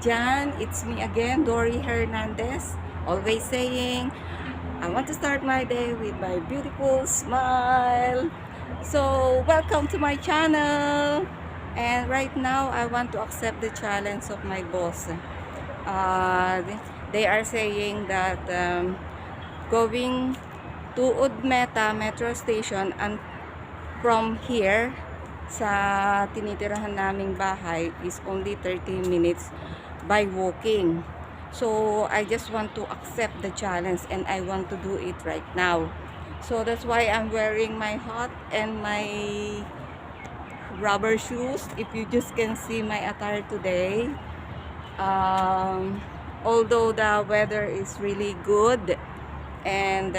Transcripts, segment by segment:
dyan? It's me again, Dory Hernandez. Always saying, I want to start my day with my beautiful smile. So, welcome to my channel. And right now, I want to accept the challenge of my boss. They are saying that going to Metha metro station and from here sa tinitirahan naming bahay is only 30 minutes by walking. So I just want to accept the challenge and I want to do it right now. So that's why I'm wearing my hat and my rubber shoes. If you just can see my attire today, although the weather is really good and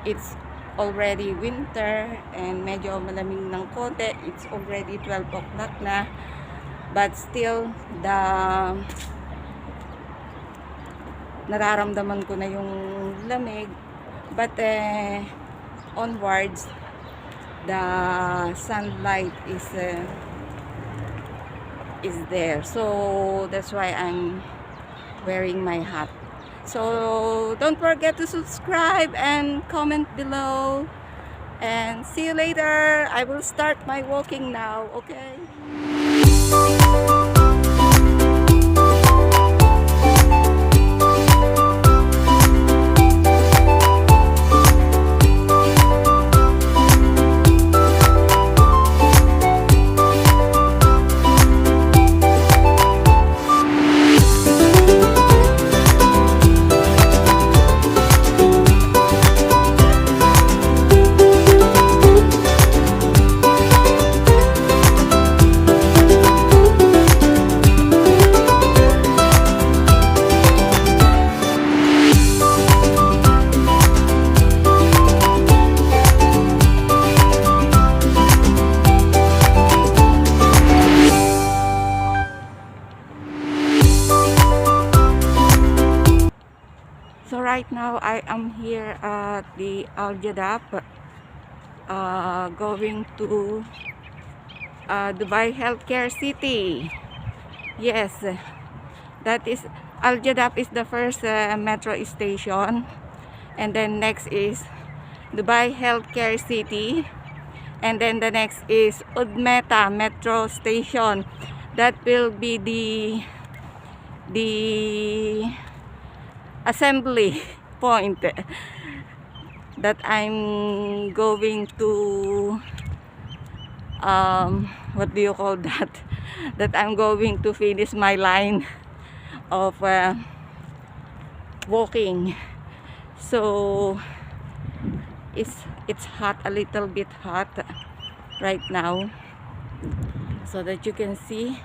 it's already winter and medyo malamig ng konti, it's already 12 o'clock na, but still nararamdaman ko na yung lamig, but onwards the sunlight is there, so that's why I'm wearing my hat. So don't forget to subscribe and comment below, and see you later. I will start my walking now, okay? So right now I am here at the jadaf, going to Dubai Healthcare City. Yes, that is jadaf is the first metro station, and then next is Dubai Healthcare City, and then the next is Metha metro station. That will be the assembly point that I'm going to what do you call that, that I'm going to finish my line of walking. So it's hot, a little bit hot right now, so that you can see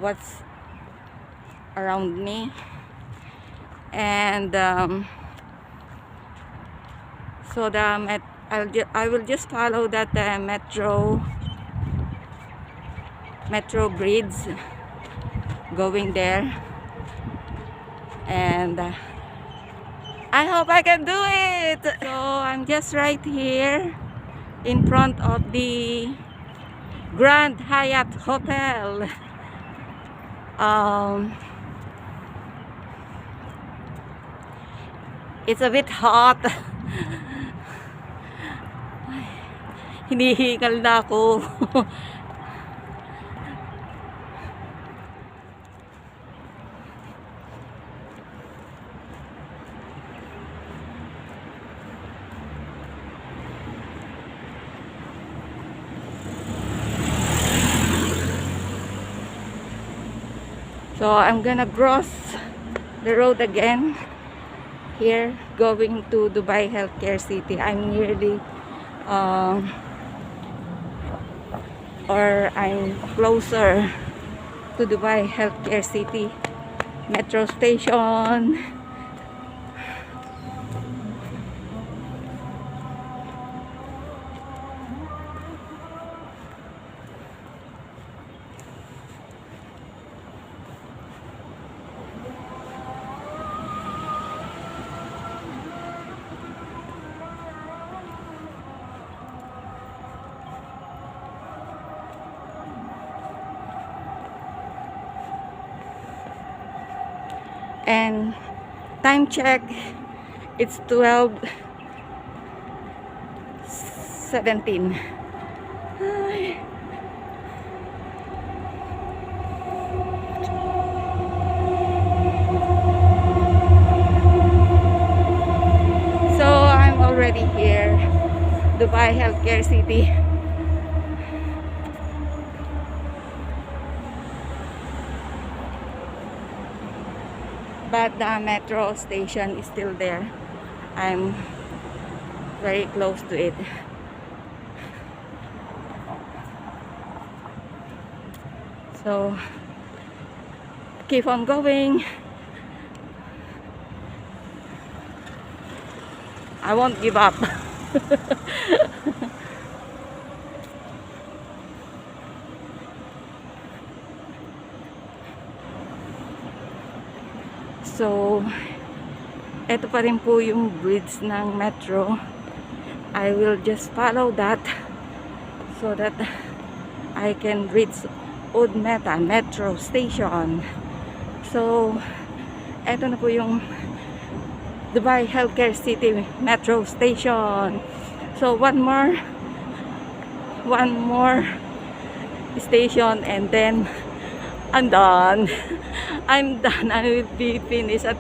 what's around me. And so I will just follow that metro bridge going there, and I hope I can do it. So I'm just right here in front of the Grand Hyatt Hotel. It's a bit hot. Hinihingal na ako. So I'm gonna cross the road again here, going to Dubai Healthcare City. I'm nearly or I'm closer to Dubai Healthcare City metro station. And time check, it's 12:17. So I'm already here, Dubai Healthcare City. But the metro station is still there. I'm very close to it. So keep on going. I won't give up. So, eto pa rin po yung bridge ng metro. I will just follow that so that I can reach Old Metha Metro Station. So, eto na po yung Dubai Healthcare City Metro Station. So, one more station and then I'm done. I'm done. I will be finished at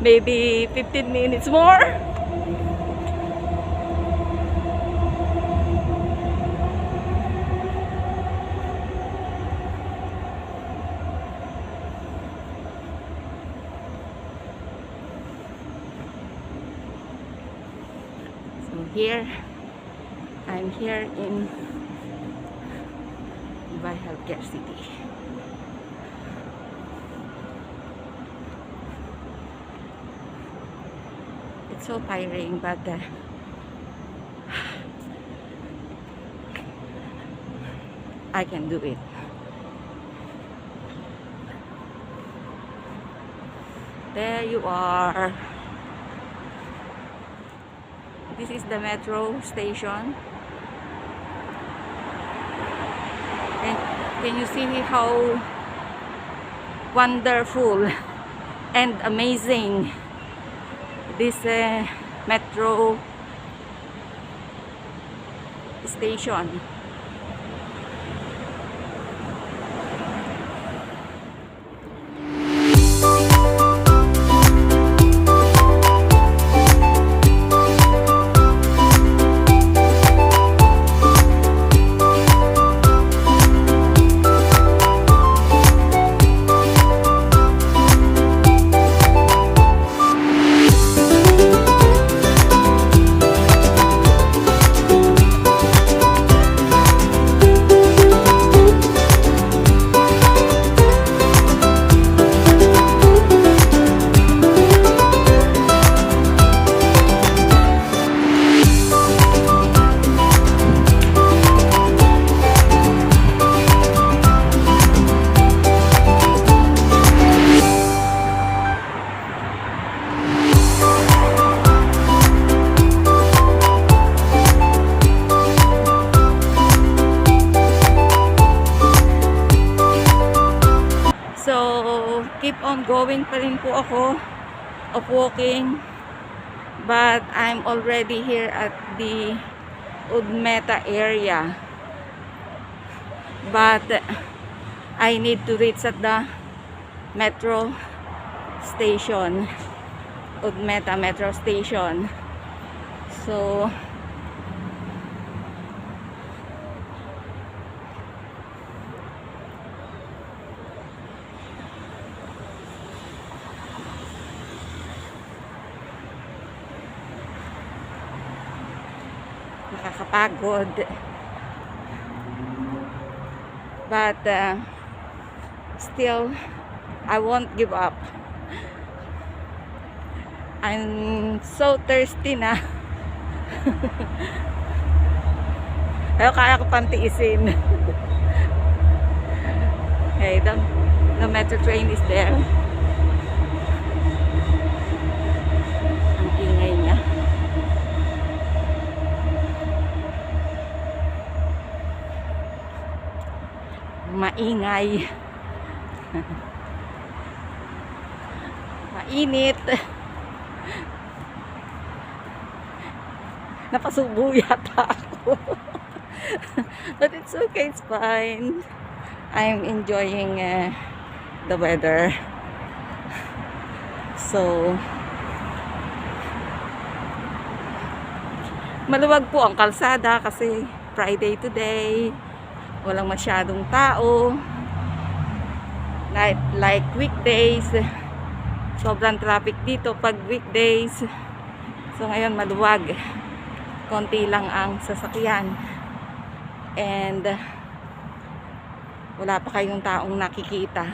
maybe 15 minutes more. So here, I'm here in Dubai Healthcare City. It's so tiring, but I can do it. There you are. This is the metro station. And can you see how wonderful and amazing this metro station? Keep on going pa rin po ako of walking, but I'm already here at the Old Metha area, but I need to reach at the metro station, Old Metha Metro Station. So nakakapagod, but still I won't give up. I'm so thirsty na. Pero kaya ko pang tiisin. Okay, the metro train is there. Ang ingay niya. Maingay. Mainit. Napasubo yata ako. But it's okay, it's fine. I'm enjoying the weather. So, maluwag po ang kalsada kasi Friday today. Walang masyadong tao. Like weekdays. Sobrang traffic dito pag weekdays. So, ngayon maluwag. Konti lang ang sasakyan. And wala pa kayong taong nakikita.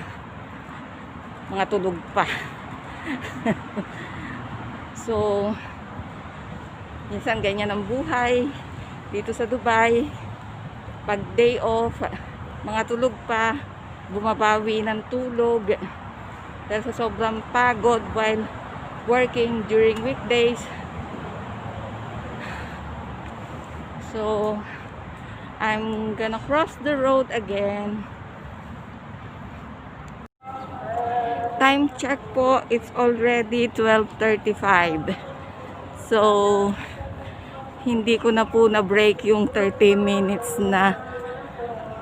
Mga tulog pa. So, minsan ganyan ang buhay dito sa Dubai. Pag day off, mga tulog pa, bumabawi ng tulog. Dahil sa sobrang pagod while working during weekdays. So, I'm gonna cross the road again. Time check po, it's already 12:35. So, hindi ko na po na-break yung 30 minutes na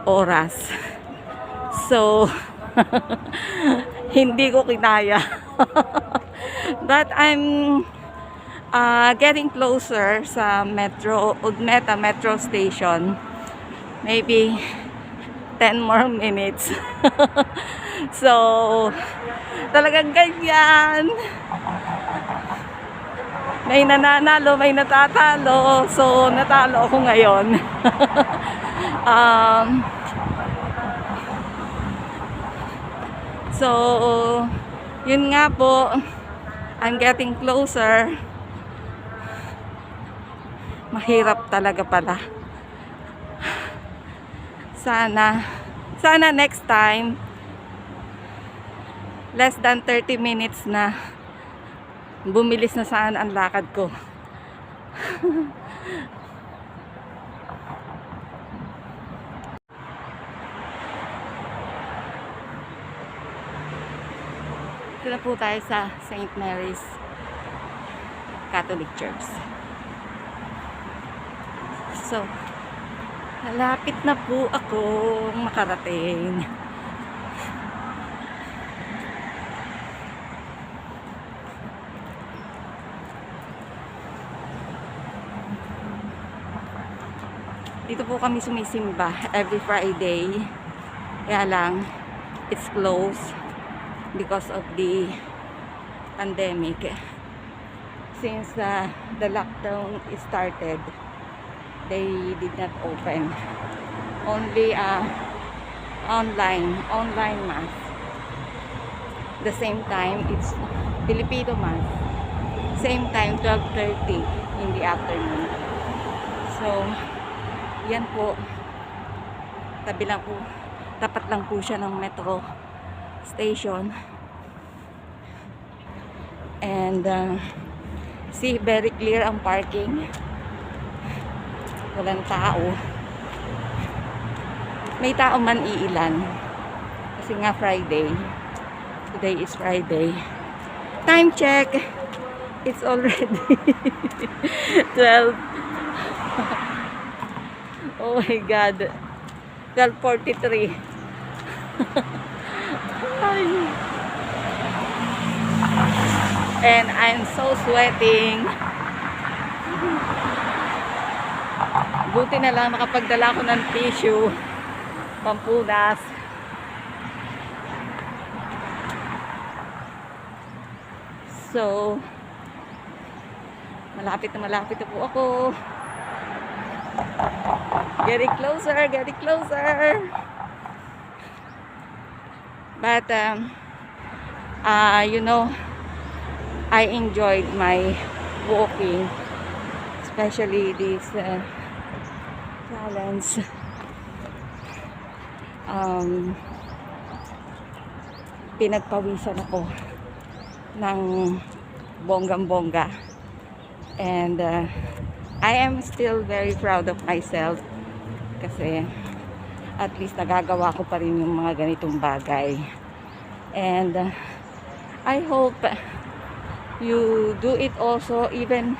oras. So, hindi ko kinaya. But I'm getting closer sa metha metro station. Maybe 10 more minutes. So, talagang ganyan. May nananalo, may natatalo. So, natalo ako ngayon. So, yun nga po. I'm getting closer. Mahirap talaga pala. Sana next time, less than 30 minutes na, bumilis na sana ang lakad ko. Ito na po tayo sa St. Mary's Catholic Church. So, malapit na po ako makarating. Dito po kami sumisimba every Friday. Kaya lang, it's closed because of the pandemic. Since the lockdown started, they did not open. Only online mass. The same time, it's Filipino mass. Same time, 12:30 in the afternoon. So, yan po. Tapat lang po siya ng metro station. And see, very clear ang parking. Walang tao. May tao man iilan. Kasi nga Friday. Today is Friday. Time check. It's already 12. Oh my God. 12:43. And I'm so sweating. Buti na lang nakapagdala ko ng tissue, pampunas. So, malapit na po ako. Getting closer. But, you know, I enjoyed my walking, especially this challenge. Pinagpawisan ako ng bonggang-bongga. And I am still very proud of myself kasi at least nagagawa ko pa rin yung mga ganitong bagay. And I hope you do it also, even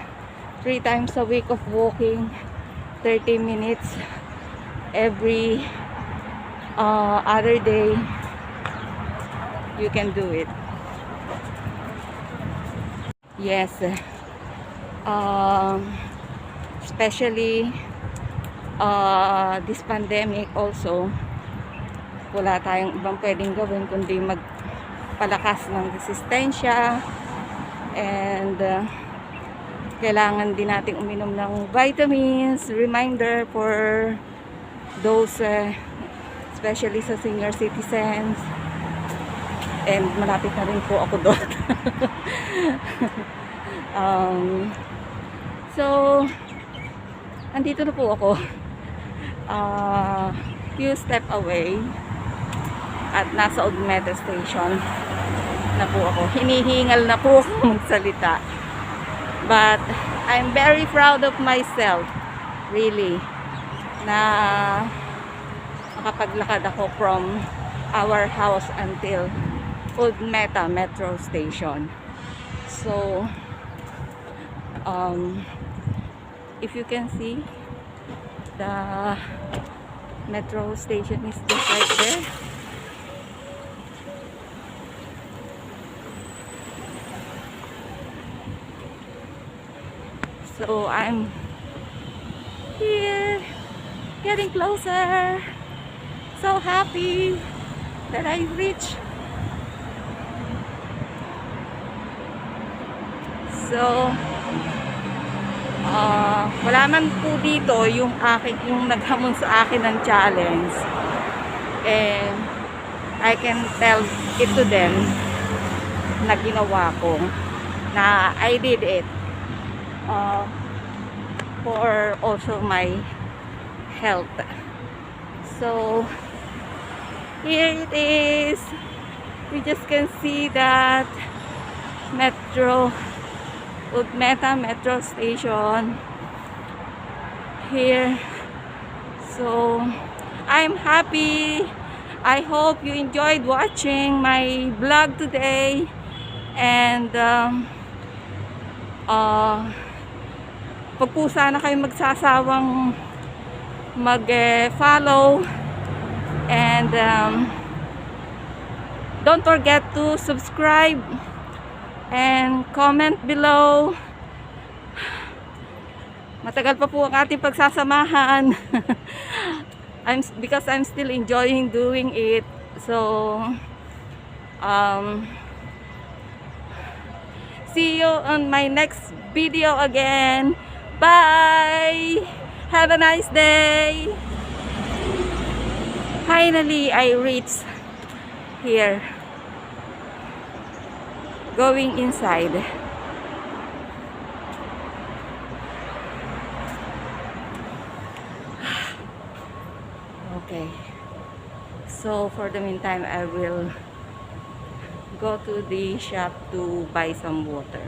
3 times a week of walking 30 minutes every other day. You can do it. Yes, especially this pandemic also, wala tayong ibang pwedeng gawin kundi magpalakas ng resistensya, and kailangan din natin uminom ng vitamins. Reminder for those especially sa senior citizens, and malapit na rin po ako doon. So andito na po ako, few step away, at nasa metha station na po ako. Hinihingal na po akong magsalita, but I'm very proud of myself, really, na makapaglakad ako from our house until metha metro station. So if you can see, the metro station is just right there. So I'm here, getting closer. So happy that I reached. So wala man po dito yung naghamon sa akin ng challenge, and I can tell it to them na ginawa ko, na I did it for also my health. So here it is. We just can see that metha metro station here. So I'm happy. I hope you enjoyed watching my vlog today, and pag po sana kayo magsasawang mag-follow, and don't forget to subscribe and comment below. Matagal pa po ang ating pagsasamahan. Because I'm still enjoying doing it. So see you on my next video again. Bye. Have a nice day. Finally I reached here, going inside. Okay, so for the meantime I will go to the shop to buy some water.